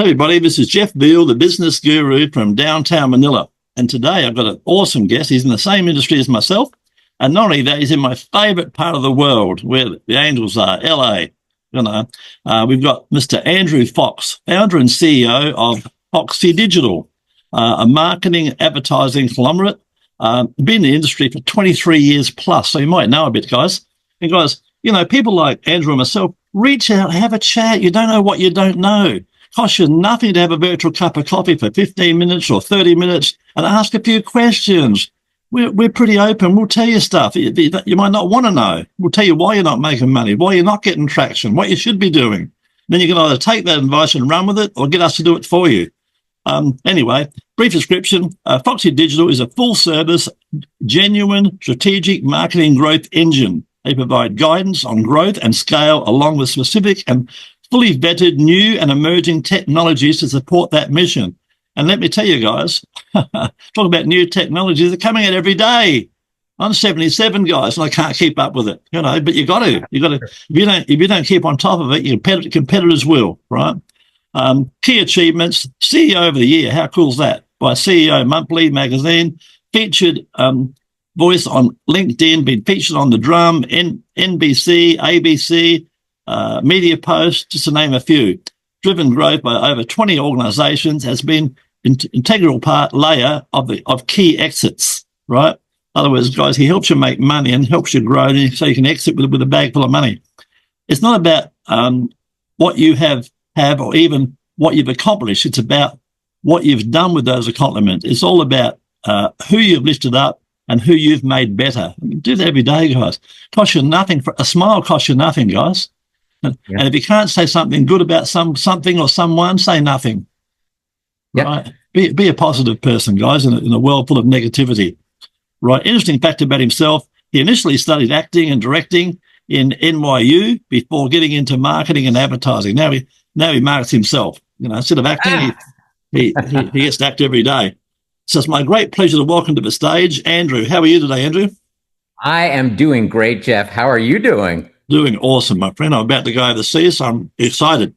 Hey everybody, this is Jeff Beal, the business guru from downtown Manila. And today I've got an awesome guest. He's in the same industry as myself. And not only that, he's in my favorite part of the world where the angels are, LA. We've got Mr. Andrew Fox, founder and CEO of Foxy Digital, a marketing advertising conglomerate. Been in the industry for 23 years plus, so you might know a bit, guys. And guys, people like Andrew and myself, reach out, have a chat. You don't know what you don't know. Costs you nothing to have a virtual cup of coffee for 15 minutes or 30 minutes and ask a few questions. We're pretty open. We'll tell you stuff you might not want to know. We'll tell you why you're not making money, why you're not getting traction, what you should be doing. Then you can either take that advice and run with it or get us to do it for you. Anyway, brief description. Foxy Digital is a full-service, genuine, strategic marketing growth engine. They provide guidance on growth and scale along with specific and fully vetted new and emerging technologies to support that mission. And let me tell you guys, talk about new technologies, they're coming out every day. I'm 77, guys, and I can't keep up with it, but you got to. If you don't keep on top of it, your competitors will, right? Key achievements, CEO of the Year. How cool is that? By CEO Monthly magazine, featured voice on LinkedIn, been featured on The Drum, NBC, ABC, Media Post, just to name a few. Driven growth by over 20 organizations, has been integral layer of key exits, right? In other words, guys, he helps you make money and helps you grow so you can exit with a bag full of money. It's not about what you have or even what you've accomplished. It's about what you've done with those accomplishments. It's all about who you've lifted up and who you've made better. Do that every day, guys. Costs you nothing. A smile costs you nothing, guys. And if you can't say something good about something or someone, say nothing. Yep. Right? Be a positive person, guys, in a world full of negativity. Right. Interesting fact about himself. He initially studied acting and directing in NYU before getting into marketing and advertising. Now he markets himself. Instead of acting, he gets to act every day. So it's my great pleasure to welcome to the stage Andrew. How are you today, Andrew? I am doing great, Jeff. How are you doing? Doing awesome, my friend. I'm about to go overseas, so I'm excited.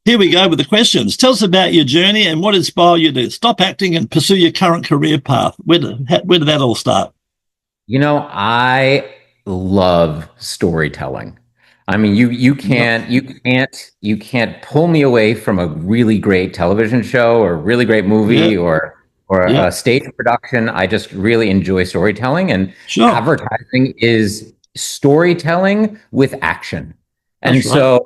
Here we go with the questions. Tell us about your journey and what inspired you to stop acting and pursue your current career path. Where did that all start? I love storytelling. I mean, you can't pull me away from a really great television show or a really great movie or a stage production. I just really enjoy storytelling, and advertising is storytelling with action. And so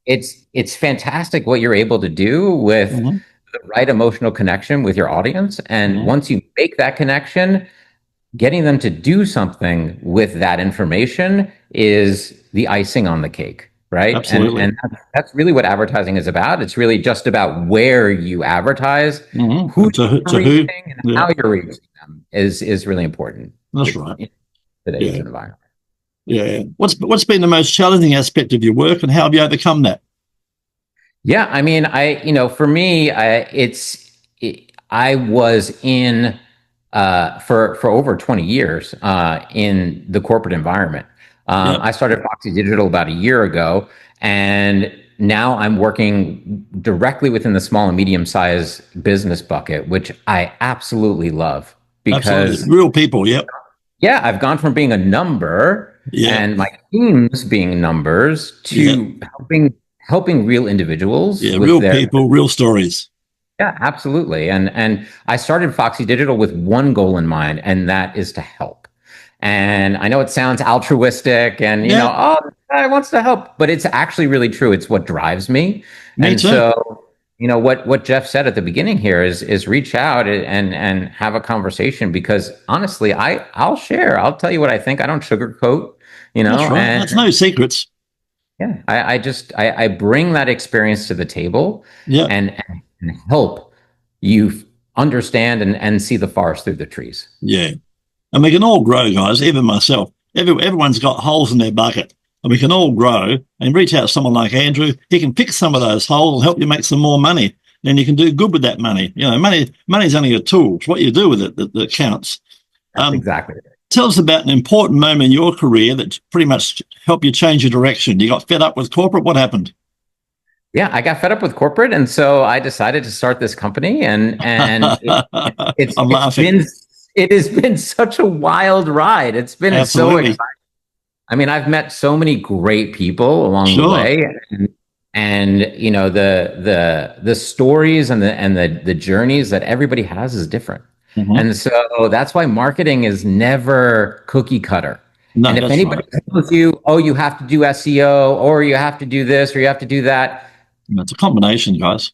it's fantastic what you're able to do with the right emotional connection with your audience. And once you make that connection, getting them to do something with that information is the icing on the cake, right? Absolutely. And that's really what advertising is about. It's really just about where you advertise, who you're reaching, and how you're reaching them is really important. That's right. In today's environment. Yeah. What's been the most challenging aspect of your work, and how have you overcome that? Yeah, I mean, for me, I was in for over 20 years in the corporate environment. I started Foxy Digital about a year ago, and now I'm working directly within the small and medium-sized business bucket, which I absolutely love because real people. Yep. Yeah, I've gone from being a number and my teams being numbers to helping real individuals. Yeah, real people, real stories. Yeah, absolutely. And I started Foxy Digital with one goal in mind, and that is to help. And I know it sounds altruistic and, I wants to help, but it's actually really true. It's what drives me. Me too. So, what Jeff said at the beginning here is reach out and have a conversation, because honestly, I'll share. I'll tell you what I think. I don't sugarcoat, That's right. That's no secrets. Yeah. I bring that experience to the table and help you understand and see the forest through the trees. Yeah. And we can all grow, guys, even myself. Everyone's got holes in their bucket, and we can all grow and reach out to someone like Andrew. He can fix some of those holes and help you make some more money. Then you can do good with that money. Money's only a tool. It's what you do with it that counts. That's exactly right. Tell us about an important moment in your career that pretty much helped you change your direction. You got fed up with corporate. What happened? Yeah, I got fed up with corporate, and so I decided to start this company, and I'm laughing. it has been such a wild ride. It's been so Absolutely. exciting. I mean, I've met so many great people along the Sure. way, and you know the stories and the journeys that everybody has is different, Hmm. and so that's why marketing is never cookie cutter. No, And if that's anybody right. tells you, oh, you have to do SEO, or you have to do this, or you have to do that, It's a combination, guys.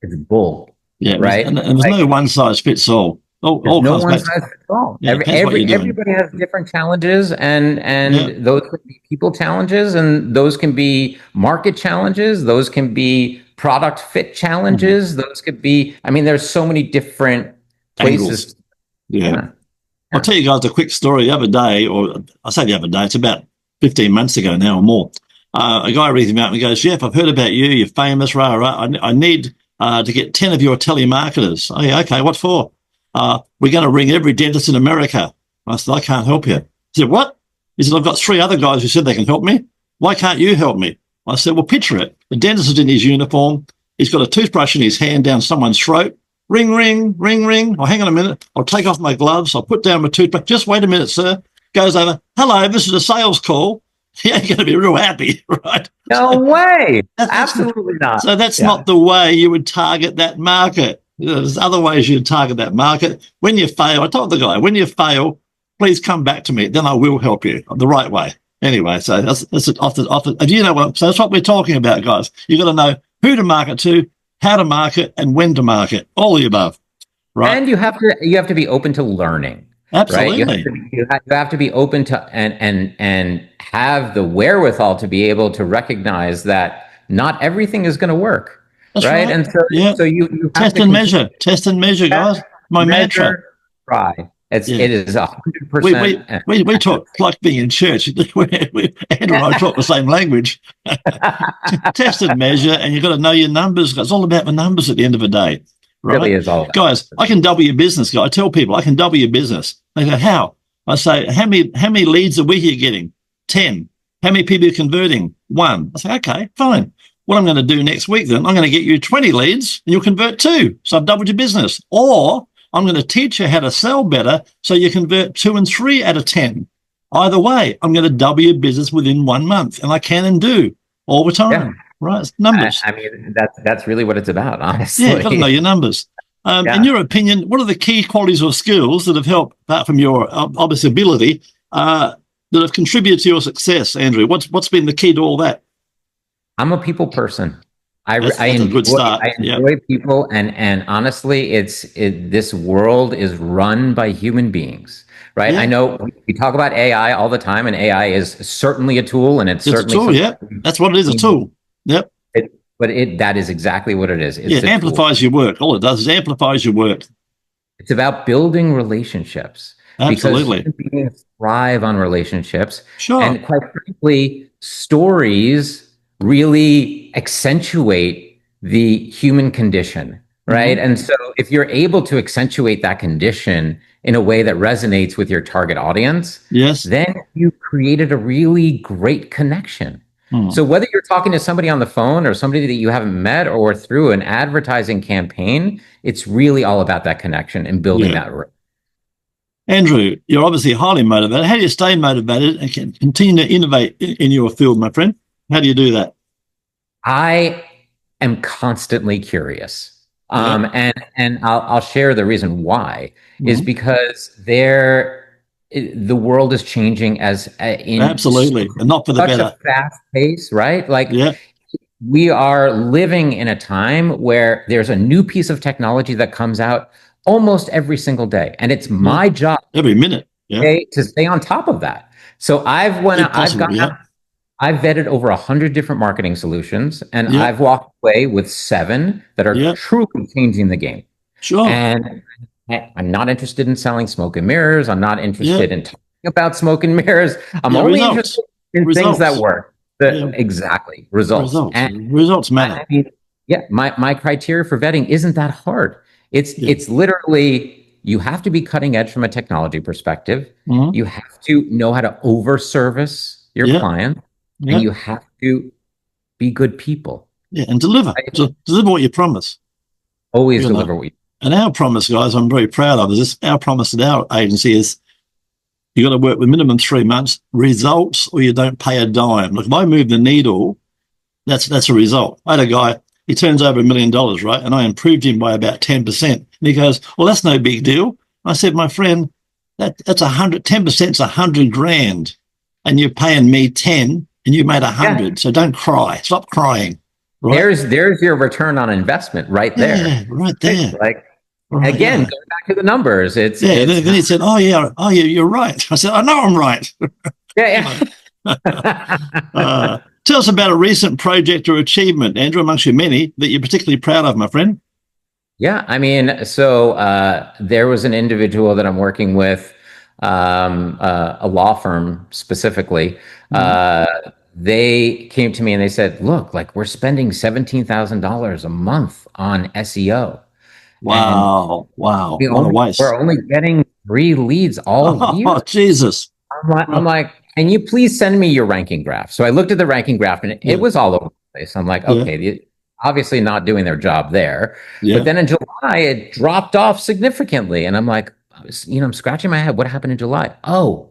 it's bull, Yeah, right? and there's no Like one size fits all. there's All no comes one back to, size fits all. yeah, it depends what you're doing. Everybody has different challenges, Yeah. and those can be people challenges, and those can be market challenges, those can be product fit Mhm. challenges, those could be. I mean, there's so many different Angles. places. Yeah. Yeah, I'll yeah. tell you guys a quick story. The other day, or I say the other day, it's about 15 months ago now or more. A guy reads me out and he goes, Jeff, I've heard about you. You're famous, rah, rah. I need to get 10 of your telemarketers. Oh, yeah, okay, what for? We're going to ring every dentist in America. I said, I can't help you. He said, what? He said, I've got 3 other guys who said they can help me. Why can't you help me? I said, well, picture it. The dentist is in his uniform. He's got a toothbrush in his hand down someone's throat. Ring, ring, ring, ring. Oh, hang on a minute. I'll take off my gloves. I'll put down my toothbrush. Just wait a minute, sir. Goes over. Hello, this is a sales call. He ain't going to be real happy, right? No way. That's Absolutely not. so that's Yeah. not the way you would target that market. There's other ways you target that market. When you fail, I told the guy, when you fail, please come back to me. Then I will help you the right way. Anyway, so that's often. And you know what? So that's what we're talking about, guys. You've got to know who to market to, how to market, and when to market. All the above, right? And you have to be open to learning, right? Absolutely. You have to be open to and have the wherewithal to be able to recognize that not everything is going to work, That's right? right. And Yeah. so you have Test to and continue measure. Test and measure, to guys. My mantra. measure, try. Yeah. It is We 100%. we we talk like being in church. Andrew and I talk the same language. Test and measure, and you've got to know your numbers. It's all about the numbers at the end of the day, Really right? is all about. Guys, I can double your business. I tell people I can double your business. They go, how? I say, how many leads a week are you getting? 10. How many people are you converting? 1. I say, okay, fine. What I'm going to do next week then, I'm going to get you 20 leads and you'll convert 2. So I've doubled your business. Or I'm going to teach you how to sell better so you convert 2 and 3 out of 10. Either way, I'm going to double your business within 1 month, and I can and do all the Yeah. time. Right? It's numbers. I mean, that's really what it's about, Yeah, you've got to know honestly. your numbers. In Yeah. your opinion, what are the key qualities or skills that have helped, apart from your obvious ability, that have contributed to your success, Andrew? What's been the key to all that? I'm a people person. That's a good start. I Yeah, enjoy people, and honestly, this world is run by human beings, right? I yeah. know we talk about AI all the time, and AI is certainly a tool, and it's It's a certainly tool. Yeah, something. that's what it is. A tool. Yep. But that is exactly what it is. Yeah, It's a tool. amplifies your work. All it does is amplifies your work. It's about building relationships because Absolutely. human beings thrive on relationships. Sure. And quite frankly, stories really accentuate the human condition, right? Hmm. And so if you're able to accentuate that condition in a way that resonates with your target audience, Yes. then you created a really great connection. Hmm. So whether you're talking to somebody on the phone or somebody that you haven't met or through an advertising campaign, it's really all about that connection and building Yeah. that. Andrew, you're obviously highly motivated. How do you stay motivated and can continue to innovate in your field, my friend? How do you do that? I am constantly curious. Yeah. And I'll share the reason why is Hmm. because the world is changing as in Absolutely. And not for the such a better. fast pace, right? Like Yeah. we are living in a time where there's a new piece of technology that comes out almost every single day, and it's Yeah. my job Every minute. Yeah. to stay on top of that. So If possible. Yeah. I've vetted over 100 different marketing solutions, and Yeah. I've walked away with 7 that are Yeah. truly changing the game. Sure. And I'm not interested in selling smoke and mirrors. I'm not Yeah. interested in talking about smoke and mirrors. I'm Yeah. only Results. interested in things that Results. work. Yeah. Exactly, results. Results. Results matter. I mean, yeah, my criteria for vetting isn't that hard. Yeah. It's literally you have to be cutting edge from a technology perspective. Hmm. You have to know how to over service your Yeah. client, and Yeah. you have to be good people. Yeah, and deliver. Right? Deliver what you promise. Always You know. deliver what you. And our promise, guys, I'm very proud of, is this. Our promise at our agency is you got to work with minimum 3 months results, or you don't pay a dime. Look, if I move the needle, that's a result. I had a guy, he turns over $1 million, right? And I improved him by about 10%. And he goes, well, that's no big deal. I said, my friend, that's 10% is 100 grand, and you're paying me 10, and you made 100. Yeah. So don't cry. Stop crying. Right? There's your return on investment right there. Yeah, right there. Like, right, again, going back to the numbers, it's then he said, "Oh yeah, you're right." I said, "I know I'm right." Yeah. Tell us about a recent project or achievement, Andrew, amongst your many, that you're particularly proud of, my friend. Yeah, I mean, so there was an individual that I'm working with, a law firm specifically. They came to me and they said, "Look, like we're spending $17,000 a month on SEO." Wow! Wow! What a waste. We're only getting 3 leads all year. Oh, Jesus! I'm like, can you please send me your ranking graph? So I looked at the ranking graph and it was all over the place. I'm like, okay, obviously not doing their job there. But then in July, it dropped off significantly, and I'm like, I'm scratching my head. What happened in July? Oh,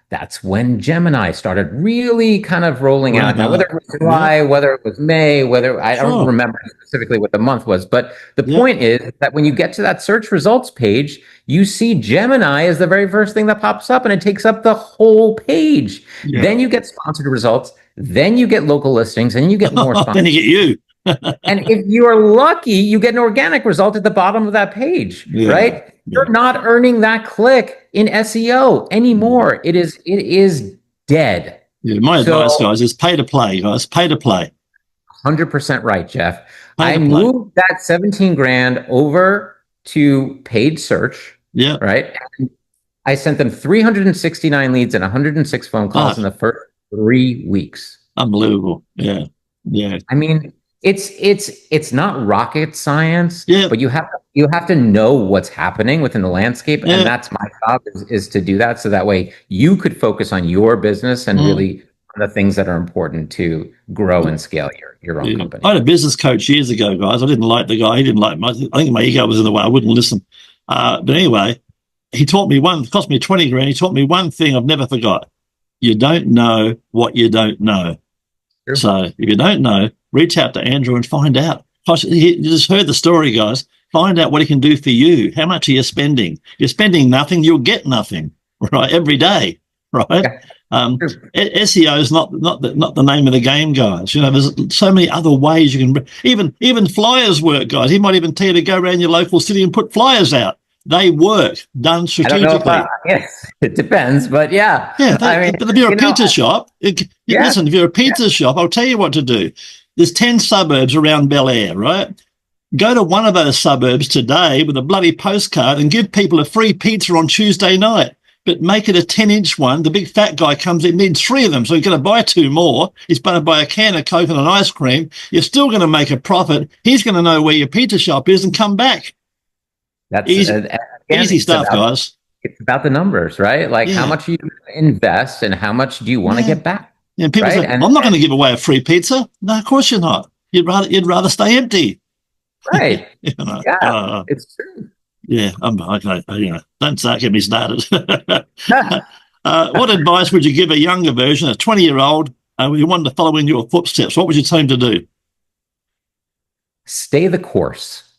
that's when Gemini started really kind of rolling out. Now, whether it was July, whether it was May, I don't remember specifically what the month was, but the point is that when you get to that search results page, you see Gemini as the very first thing that pops up, and it takes up the whole page. Then you get sponsored results, then you get local listings, and you get more sponsors. Then you get you. And if you are lucky, you get an organic result at the bottom of that page, right? You're not earning that click in SEO anymore. It is dead. Yeah, my advice, guys, is pay to play, guys. Pay to play. 100% right, Jeff. I moved that 17 grand over to paid search. Yeah. Right. And I sent them 369 leads and 106 phone calls in the first 3 weeks. Unbelievable. Yeah. Yeah. I mean, it's not rocket science, but you have to know what's happening within the landscape, and that's my job is to do that, so that way you could focus on your business and really on the things that are important to grow and scale your own company. I had a business coach years ago, guys. I didn't like the guy. He didn't like I think my ego was in the way. I wouldn't listen. But anyway, he taught me it cost me 20 grand. He taught me one thing I've never forgot. You don't know what you don't know. Sure. So if you don't know, reach out to Andrew and find out. You just heard the story, guys. Find out what he can do for you. How much are you spending? You're spending nothing, you'll get nothing, right? Every day, right? SEO is not the name of the game, guys. There's so many other ways you can. Even flyers work, guys. He might even tell you to go around your local city and put flyers out. They work, done strategically. Yes, it depends, but but if you're a pizza shop, listen, if you're a pizza shop, I'll tell you what to do. There's 10 suburbs around Bel Air, right? Go to one of those suburbs today with a bloody postcard and give people a free pizza on Tuesday night. But make it a 10-inch one. The big fat guy comes in, needs 3 of them, so he's going to buy 2 more. He's going to buy a can of Coke and an ice cream. You're still going to make a profit. He's going to know where your pizza shop is and come back. That's easy stuff, guys. It's about the numbers, right? Like how much you invest and how much do you want to get back? Yeah, people say, I'm not going to give away a free pizza. No, of course you're not. You'd rather stay empty. Right. It's true. Yeah, okay. Don't start getting me started. What advice would you give a younger version, a 20-year-old, who wanted to follow in your footsteps? What would you tell him to do? Stay the course.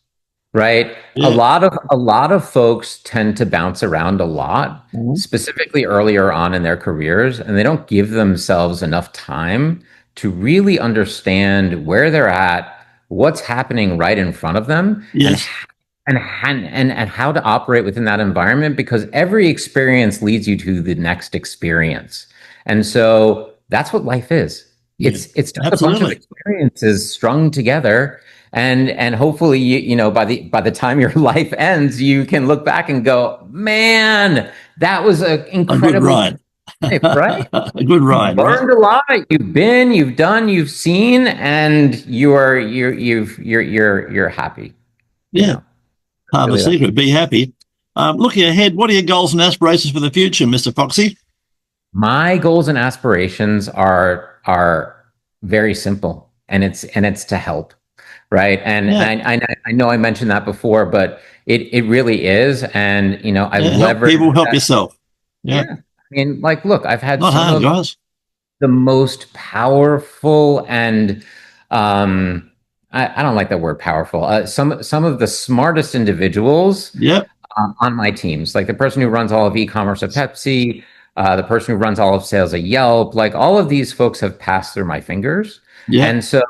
Right. Yeah. A lot of folks tend to bounce around a lot, specifically earlier on in their careers, and they don't give themselves enough time to really understand where they're at, what's happening right in front of them, and how to operate within that environment, because every experience leads you to the next experience. And so that's what life is. It's just a bunch of experiences strung together. And hopefully, by the time your life ends, you can look back and go, man, that was an incredible ride, right? A good ride. Learned a lot. You've been, you've done, you've seen, and you're happy. Yeah, part of the secret. Be happy. Looking ahead, what are your goals and aspirations for the future, Mr. Foxy? My goals and aspirations are very simple. it's to help, right? And Yeah. I know I mentioned that before, but it really is. And I Yeah, help leverage people, help that. yourself. Yeah. Yeah. I mean, like, look, I've had Not some hard, of guys. the most powerful and I don't like that word powerful. Some of the smartest individuals Yep. on my teams, like the person who runs all of e-commerce at Pepsi, the person who runs all of sales at Yelp, like all of these folks have passed through my fingers. Yep. And so,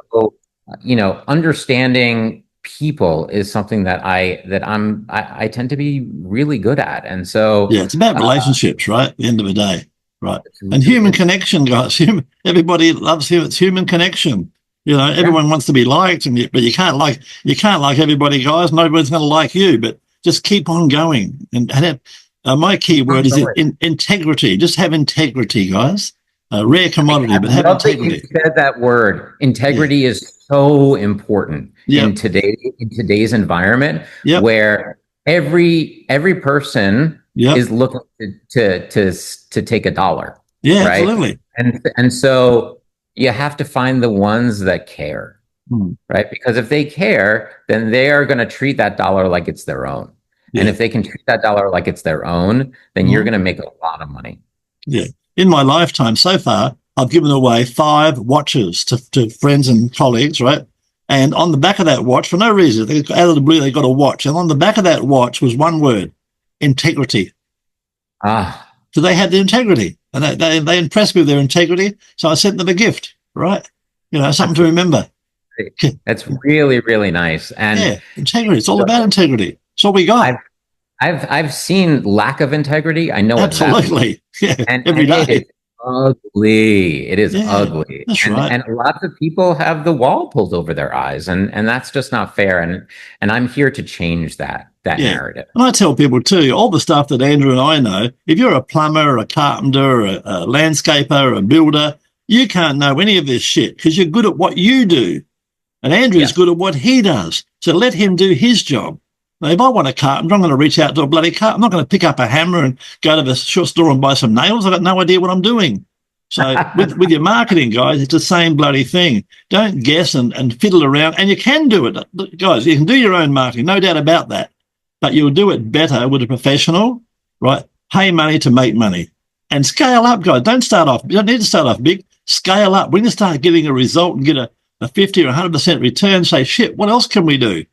understanding people is something that I tend to be really good at. And so, Yeah, it's about relationships, right? At the end of the day, right? And human it's connection, guys. Everybody loves him. It's human connection. Everyone wants to be liked, but you can't like everybody, guys. Nobody's going to like you, but just keep on going. And my key word is integrity. Just have integrity, guys. A rare commodity, but have love that you integrity. said that word. Integrity is so important in today's environment, where every person is looking to take a dollar. Yeah, right? absolutely. And so you have to find the ones that care, right? Because if they care, then they are going to treat that dollar like it's their own. And if they can treat that dollar like it's their own, then you're going to make a lot of money. Yeah. In my lifetime so far, I've given away 5 watches to friends and colleagues, right? And on the back of that watch, for no reason, out of the blue, they got a watch. And on the back of that watch was one word: integrity. So they had the integrity, and they impressed me with their integrity. So I sent them a gift, right? Something to remember. That's really, really nice. And integrity. It's all about integrity. It's all we got. I've seen lack of integrity. I know absolutely. Every day. It is ugly. It is ugly. That's right. And lots of people have the wall pulled over their eyes, and that's just not fair. And I'm here to change that narrative. And I tell people too, all the stuff that Andrew and I know, if you're a plumber, a carpenter, a landscaper, a builder, you can't know any of this shit because you're good at what you do. And Andrew's good at what he does. So let him do his job. Now, if I want a carpenter, I'm going to reach out to a bloody carpenter. I'm not going to pick up a hammer and go to the shop store and buy some nails. I've got no idea what I'm doing. So with your marketing, guys, it's the same bloody thing. Don't guess and fiddle around. And you can do it. Guys, you can do your own marketing, no doubt about that. But you'll do it better with a professional, right? Pay money to make money. And scale up, guys. Don't start off. You don't need to start off big. Scale up. When you start getting a result and get a 50 or 100% return, say, shit, what else can we do?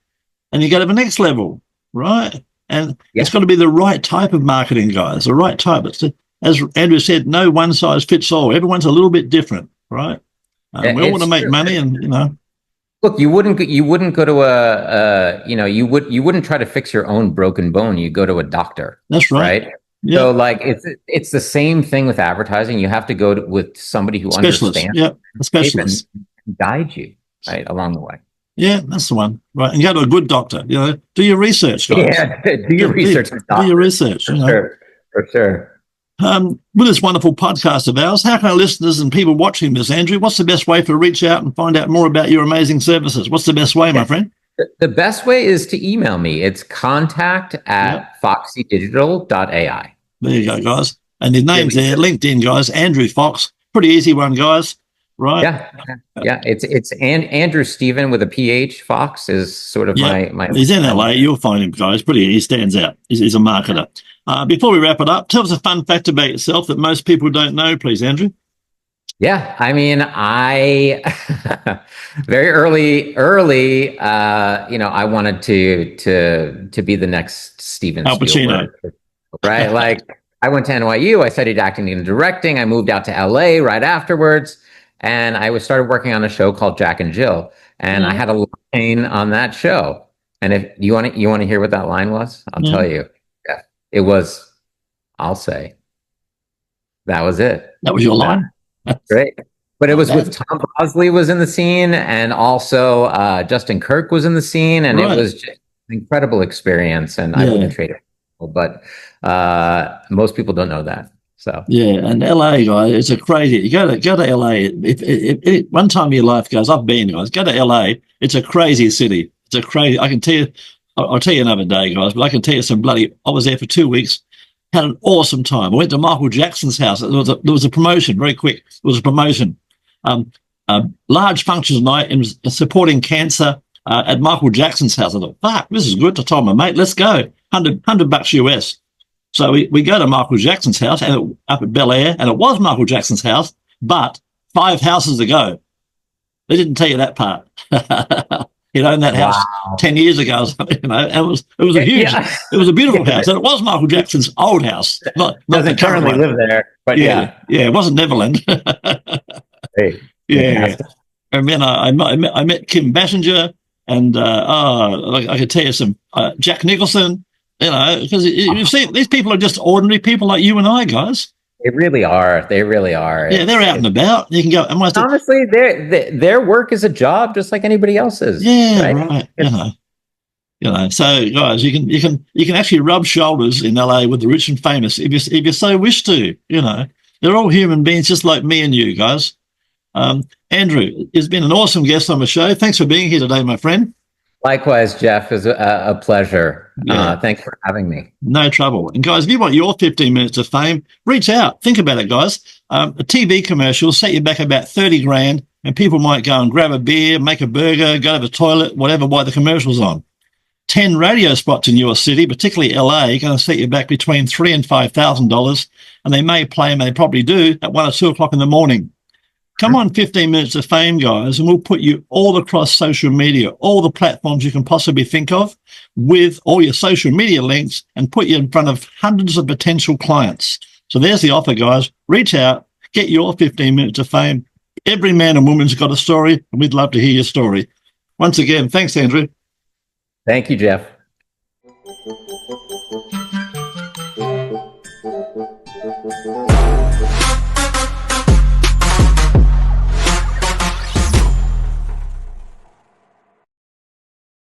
And you go to the next level, right? And it's got to be the right type of marketing, guys, the right type. As Andrew said, no one size fits all. Everyone's a little bit different, right? We all want to make money, and Look, you wouldn't go to you wouldn't try to fix your own broken bone. You go to a doctor. That's right. Yeah. So like it's the same thing with advertising. You have to go with somebody who understands. Yeah, a specialist. And guide you right along the way. Yeah, that's the one. Right. And go to a good doctor. Do your research, guys. Yeah, do your research. Do your research. For sure. With this wonderful podcast of ours, how can our listeners and people watching this, Andrew, what's the best way to reach out and find out more about your amazing services? What's the best way, my friend? The best way is to email me. It's contact@foxydigital.ai. There you go, guys. And his name's there, LinkedIn, guys. Andrew Fox. Pretty easy one, guys. Right? Yeah. It's Andrew Stephen with a PH. Fox is sort of my. He's in LA. You'll find him, guys. He stands out. He's a marketer. Before we wrap it up, tell us a fun fact about yourself that most people don't know, please, Andrew. Yeah, I mean, I very early, I wanted to be the next Steven Spielberg, right? Like, I went to NYU. I studied acting and directing. I moved out to LA right afterwards, and I started working on a show called Jack and Jill, and I had a line on that show. And if you want to hear what that line was, I'll tell you. Yeah, it was. I'll say. That was it. That was your line. Great. But it was with Tom Bosley was in the scene, and also Justin Kirk was in the scene, and it was just an incredible experience, and I wouldn't trade it. But most people don't know that. So and LA, guys, it's a crazy. You go to LA. If one time in your life, guys, I've been, guys. Go to LA. It's a crazy city. It's a crazy. I can tell you. I'll tell you another day, guys. But I can tell you some bloody. I was there for 2 weeks. Had an awesome time. I went to Michael Jackson's house. There was a promotion, very quick. It was a promotion. large functions night in supporting cancer at Michael Jackson's house. I thought, fuck, this is good. I told my mate, let's go. $100 US. So we go to Michael Jackson's house up at Bel Air, and it was Michael Jackson's house, but 5 houses ago. They didn't tell you that part. He'd owned that house 10 years ago, or something, you know. And it was a huge, it was a beautiful house, and it was Michael Jackson's old house. Not doesn't currently live there, but yeah, it wasn't Neverland. Hey, yeah. And then I met Kim Basinger, and I could tell you some Jack Nicholson, you know, because you see, these people are just ordinary people like you and I, guys. They really are. They really are. Yeah, they're out and about. You can go. Honestly, their work is a job, just like anybody else's. Yeah, right. You know. So, guys, you can actually rub shoulders in LA with the rich and famous if you so wish to. You know, they're all human beings, just like me and you, guys. Andrew, it's been an awesome guest on the show. Thanks for being here today, my friend. Likewise, Jeff, is a pleasure. Yeah. Thanks for having me. No trouble. And guys, if you want your 15 minutes of fame, reach out. Think about it, guys. A TV commercial set you back about 30 grand, and people might go and grab a beer, make a burger, go to the toilet, whatever, while the commercial's on. 10 radio spots in your city, particularly LA, are going to set you back between $3,000 and $5,000, and they may play, and they probably do, at 1 or 2 o'clock in the morning. Come on, 15 minutes of fame, guys, and we'll put you all across social media, all the platforms you can possibly think of, with all your social media links, and put you in front of hundreds of potential clients. So there's the offer, guys. Reach out, get your 15 minutes of fame. Every man and woman's got a story, and we'd love to hear your story. Once again, thanks, Andrew. Thank you, Jeff.